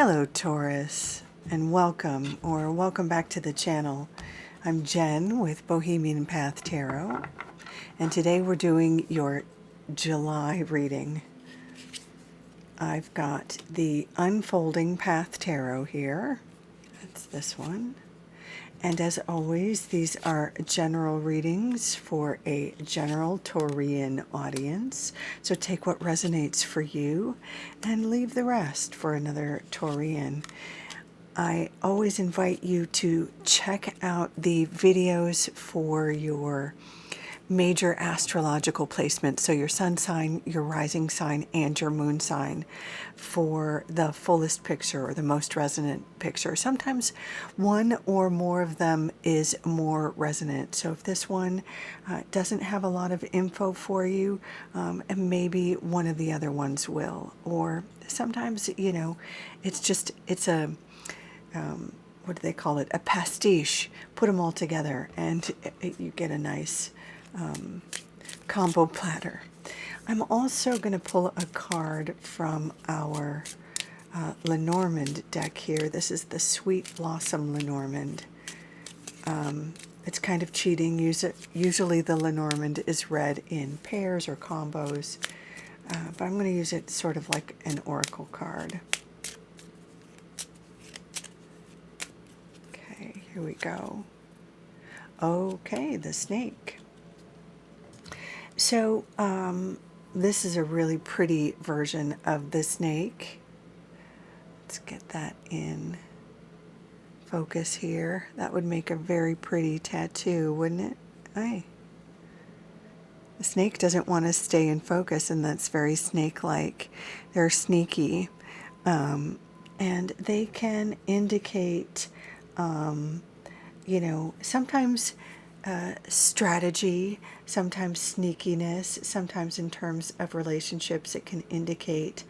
Hello Taurus, and welcome back to the channel. I'm Jen with Bohemian Path Tarot, and today we're doing your July reading. I've got the Unfolding Path Tarot here. That's this one. And as always, these are general readings for a general Taurian audience. So take what resonates for you and leave the rest for another Taurian. I always invite you to check out the videos for your major astrological placements, so your sun sign, your rising sign, and your moon sign, for the fullest picture or the most resonant picture. Sometimes one or more of them is more resonant. So if this one doesn't have a lot of info for you, and maybe one of the other ones will. Or sometimes, it's a what do they call it? A pastiche. Put them all together and you get a nice combo platter. I'm also going to pull a card from our Lenormand deck here. This is the Sweet Blossom Lenormand. It's kind of cheating. Usually the Lenormand is read in pairs or combos, but I'm going to use it sort of like an oracle card. Okay, here we go. Okay, the snake. So this is a really pretty version of the snake. Let's get that in focus here. That would make a very pretty tattoo, wouldn't it? Aye. The snake doesn't want to stay in focus, and that's very snake-like. They're sneaky, and they can indicate, sometimes strategy, sometimes sneakiness, sometimes in terms of relationships it can indicate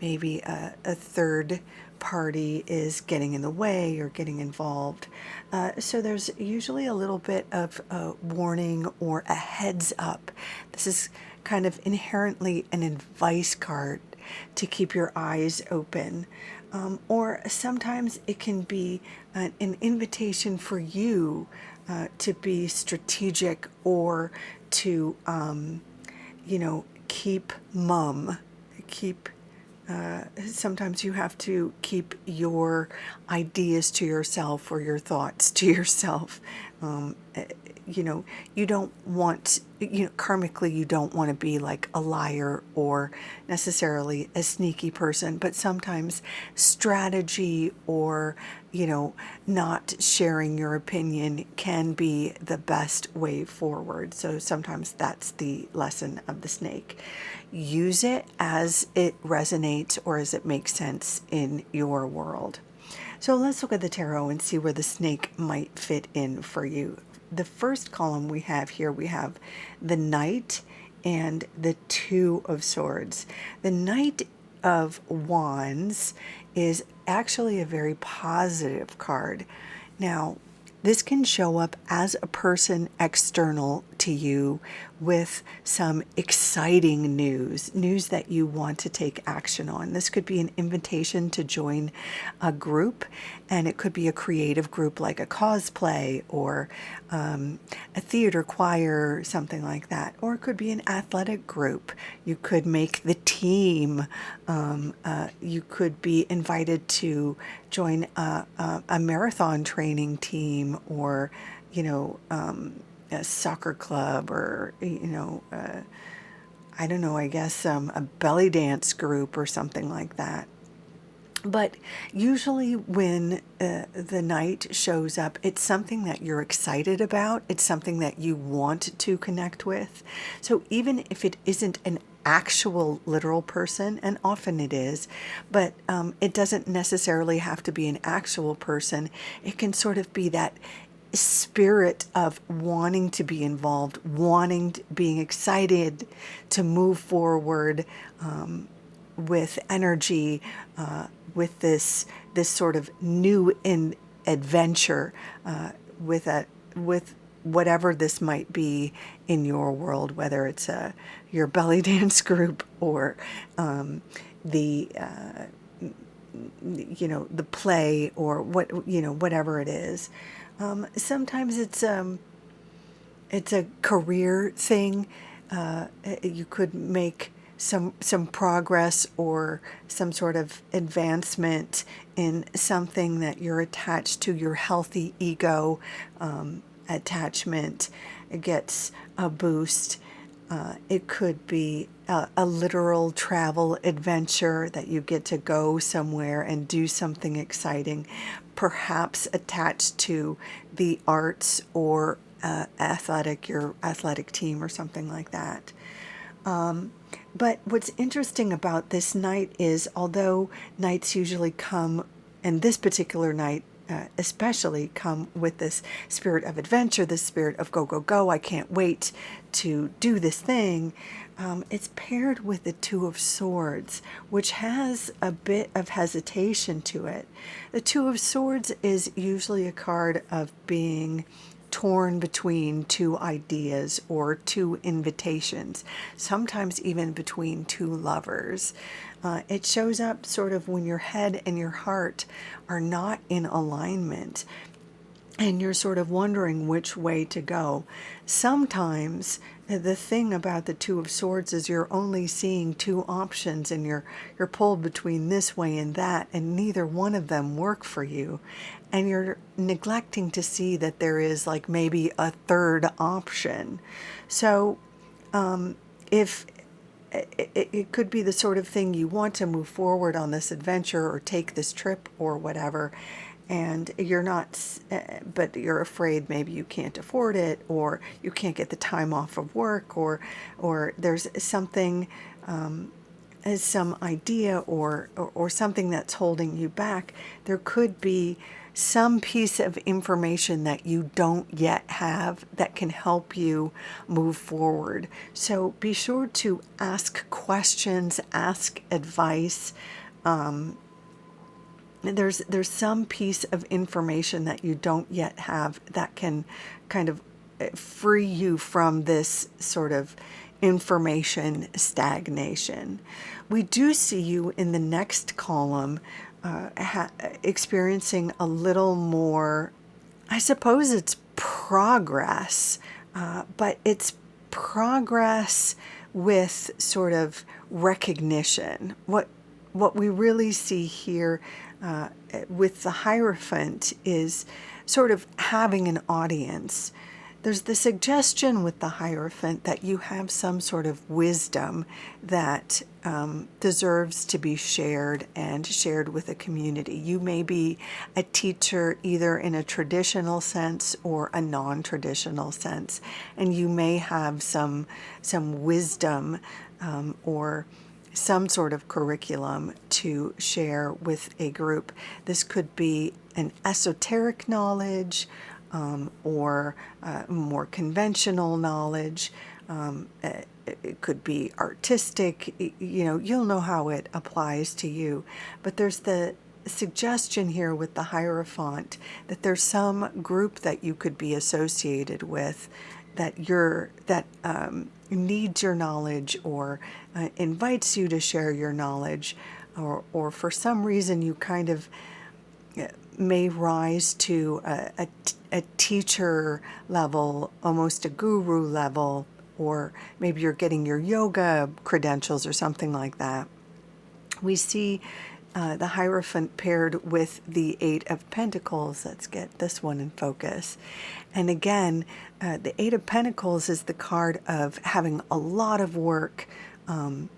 maybe a third party is getting in the way or getting involved. So there's usually a little bit of a warning or a heads up. This is kind of inherently an advice card to keep your eyes open. Or sometimes it can be an invitation for you to be strategic, or to, keep mum. Sometimes you have to keep your ideas to yourself or your thoughts to yourself. You don't want, karmically, you don't want to be like a liar or necessarily a sneaky person, but sometimes strategy or, not sharing your opinion can be the best way forward. So sometimes that's the lesson of the snake. Use it as it resonates or as it makes sense in your world. So let's look at the tarot and see where the snake might fit in for you. The first column we have here, we have the Knight and the Two of Swords. The Knight of Wands is actually a very positive card. Now, this can show up as a person external to you with some exciting news that you want to take action on. This could be an invitation to join a group, and it could be a creative group like a cosplay or a theater choir, something like that. Or it could be an athletic group. You could make the team. You could be invited to join a marathon training team, or a soccer club, or I don't know, I guess a belly dance group or something like that. But usually when the Knight shows up, it's something that you're excited about. It's something that you want to connect with. So even if it isn't an actual literal person, and often it is, but it doesn't necessarily have to be an actual person. It can sort of be that spirit of wanting to be involved, being excited to move forward with energy, with this sort of new adventure, with whatever this might be in your world, whether it's your belly dance group or the the play or whatever it is. Sometimes it's a career thing. You could make some progress or some sort of advancement in something that you're attached to. Your healthy ego attachment gets a boost. It could be a literal travel adventure that you get to go somewhere and do something exciting, perhaps attached to the arts or your athletic team or something like that. But what's interesting about this night is, although nights usually come, and this particular night especially come with this spirit of adventure, this spirit of go, go, go, I can't wait to do this thing, it's paired with the Two of Swords, which has a bit of hesitation to it. The Two of Swords is usually a card of being torn between two ideas or two invitations, sometimes even between two lovers. It shows up sort of when your head and your heart are not in alignment and you're sort of wondering which way to go. Sometimes the thing about the Two of Swords is you're only seeing two options and you're pulled between this way and that, and neither one of them work for you. And you're neglecting to see that there is like maybe a third option. So if it could be the sort of thing you want to move forward on this adventure or take this trip or whatever, and you're not, but you're afraid maybe you can't afford it, or you can't get the time off of work, or there's something, some idea or something that's holding you back. There could be some piece of information that you don't yet have that can help you move forward. So be sure to ask questions, ask advice. There's some piece of information that you don't yet have that can kind of free you from this sort of information stagnation. We do see you in the next column experiencing a little more, I suppose it's progress, but it's progress with sort of recognition. What we really see here with the Hierophant is sort of having an audience. There's the suggestion with the Hierophant that you have some sort of wisdom that deserves to be shared and shared with a community. You may be a teacher either in a traditional sense or a non-traditional sense, and you may have some wisdom or some sort of curriculum to share with a group. This could be an esoteric knowledge, or more conventional knowledge. It could be artistic. You'll know how it applies to you. But there's the suggestion here with the Hierophant that there's some group that you could be associated with that needs your knowledge or invites you to share your knowledge, or for some reason you kind of may rise to a teacher level, almost a guru level, or maybe you're getting your yoga credentials or something like that. We see the Hierophant paired with the Eight of Pentacles. Let's get this one in focus. And again, the Eight of Pentacles is the card of having a lot of work, and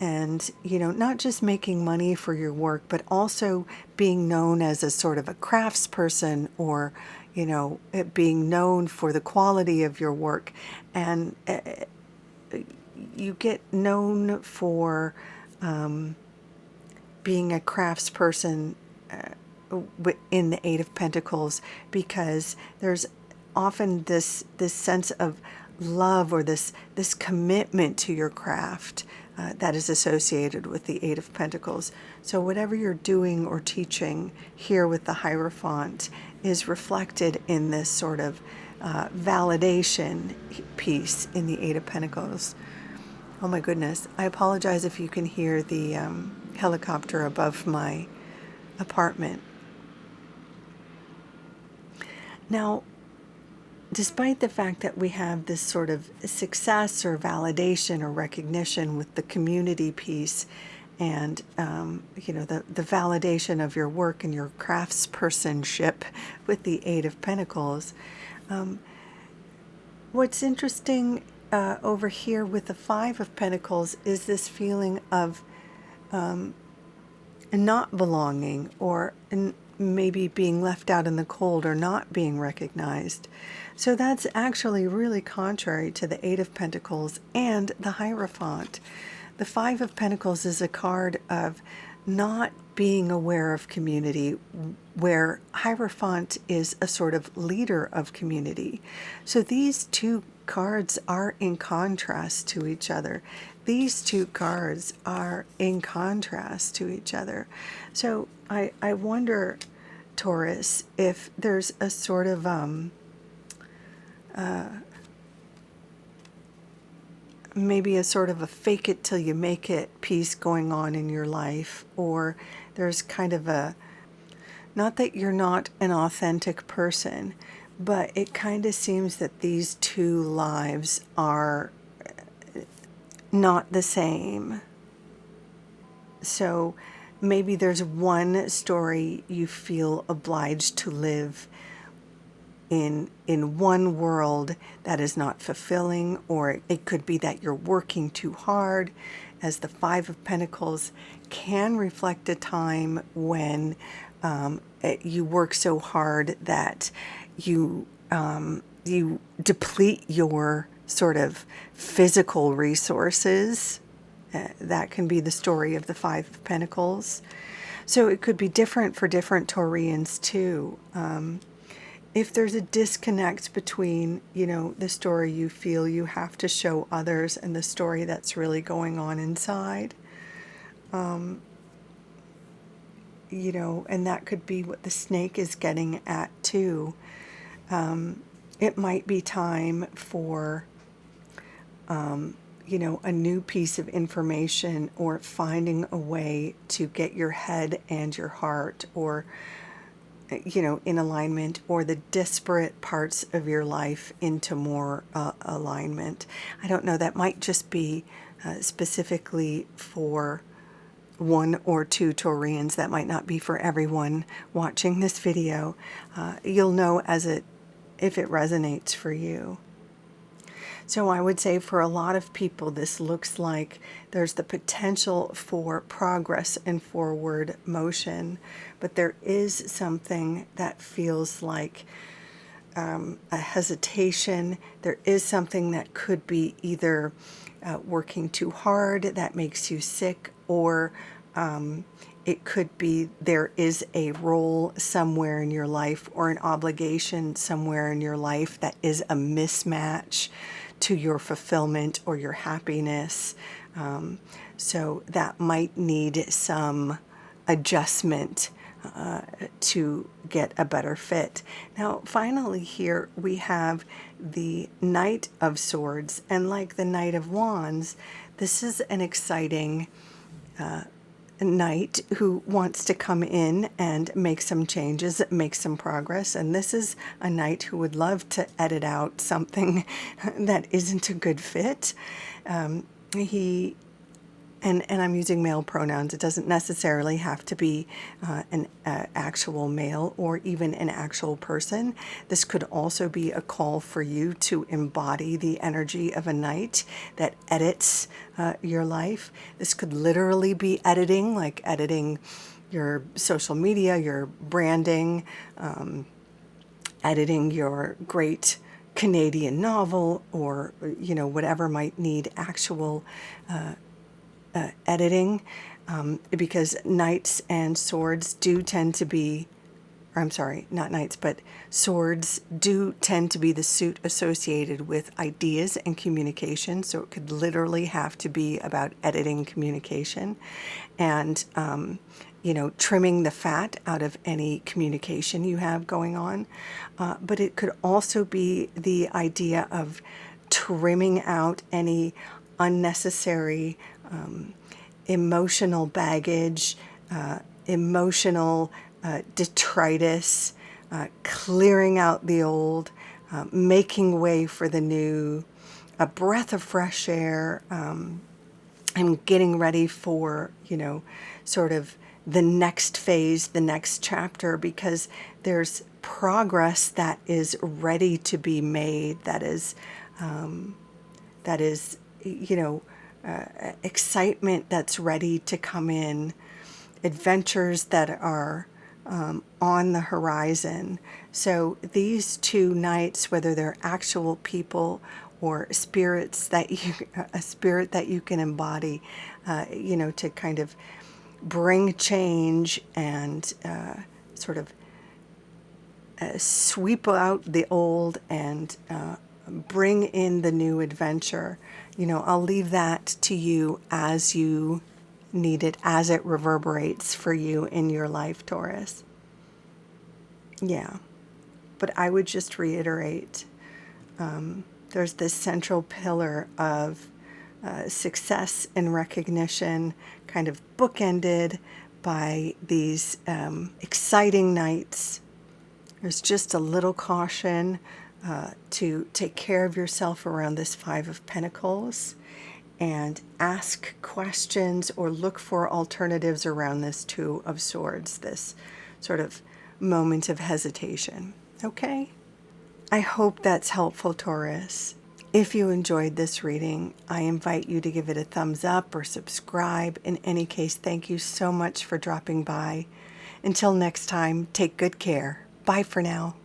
not just making money for your work, but also being known as a sort of a craftsperson, or being known for the quality of your work. And you get known for being a craftsperson in the Eight of Pentacles, because there's often this sense of love or this commitment to your craft that is associated with the Eight of Pentacles. So whatever you're doing or teaching here with the Hierophant is reflected in this sort of validation piece in the Eight of Pentacles. Oh my goodness. I apologize if you can hear the helicopter above my apartment. Now, despite the fact that we have this sort of success or validation or recognition with the community piece and the validation of your work and your craftspersonship with the Eight of Pentacles, what's interesting over here with the Five of Pentacles is this feeling of not belonging, or maybe being left out in the cold, or not being recognized. So that's actually really contrary to the Eight of Pentacles and the Hierophant. The Five of Pentacles is a card of not being aware of community, where Hierophant is a sort of leader of community. So these two cards are in contrast to each other. These two cards are in contrast to each other. So I wonder, Taurus, if there's a sort of maybe a sort of a fake it till you make it piece going on in your life, or there's kind of a, not that you're not an authentic person, but it kind of seems that these two lives are not the same. So maybe there's one story you feel obliged to live in one world that is not fulfilling, or it could be that you're working too hard, as the Five of Pentacles can reflect a time when you work so hard that you deplete your sort of physical resources. That can be the story of the Five of Pentacles. So it could be different for different Taurians too. If there's a disconnect between, the story you feel you have to show others and the story that's really going on inside, and that could be what the snake is getting at too. It might be time for, a new piece of information, or finding a way to get your head and your heart, or in alignment, or the disparate parts of your life into more alignment. I don't know, that might just be specifically for one or two Taurians. That might not be for everyone watching this video. You'll know if it resonates for you. So I would say for a lot of people, this looks like there's the potential for progress and forward motion, but there is something that feels like a hesitation. There is something that could be either working too hard that makes you sick, or it could be there is a role somewhere in your life, or an obligation somewhere in your life that is a mismatch to your fulfillment or your happiness. So that might need some adjustment to get a better fit. Now, finally here we have the Knight of Swords, and like the Knight of Wands, this is an exciting knight who wants to come in and make some changes, make some progress. And this is a knight who would love to edit out something that isn't a good fit. And I'm using male pronouns. It doesn't necessarily have to be an actual male or even an actual person. This could also be a call for you to embody the energy of a knight that edits your life. This could literally be editing, like editing your social media, your branding, editing your great Canadian novel, or whatever might need actual editing, because knights and swords do tend to be, or I'm sorry, not knights, but swords do tend to be the suit associated with ideas and communication. So it could literally have to be about editing communication and, trimming the fat out of any communication you have going on. But it could also be the idea of trimming out any unnecessary emotional baggage, emotional detritus, clearing out the old, making way for the new, a breath of fresh air, and getting ready for, sort of the next phase, the next chapter, because there's progress that is ready to be made, that is, excitement that's ready to come in, adventures that are on the horizon. So these 2 nights, whether they're actual people or spirits that a spirit that you can embody, to kind of bring change and sort of sweep out the old and bring in the new adventure. I'll leave that to you as you need it, as it reverberates for you in your life, Taurus. Yeah. But I would just reiterate, there's this central pillar of success and recognition, kind of bookended by these exciting nights. There's just a little caution to take care of yourself around this 5 of Pentacles, and ask questions or look for alternatives around this 2 of Swords, this sort of moment of hesitation. Okay? I hope that's helpful, Taurus. If you enjoyed this reading, I invite you to give it a thumbs up or subscribe. In any case, thank you so much for dropping by. Until next time, take good care. Bye for now.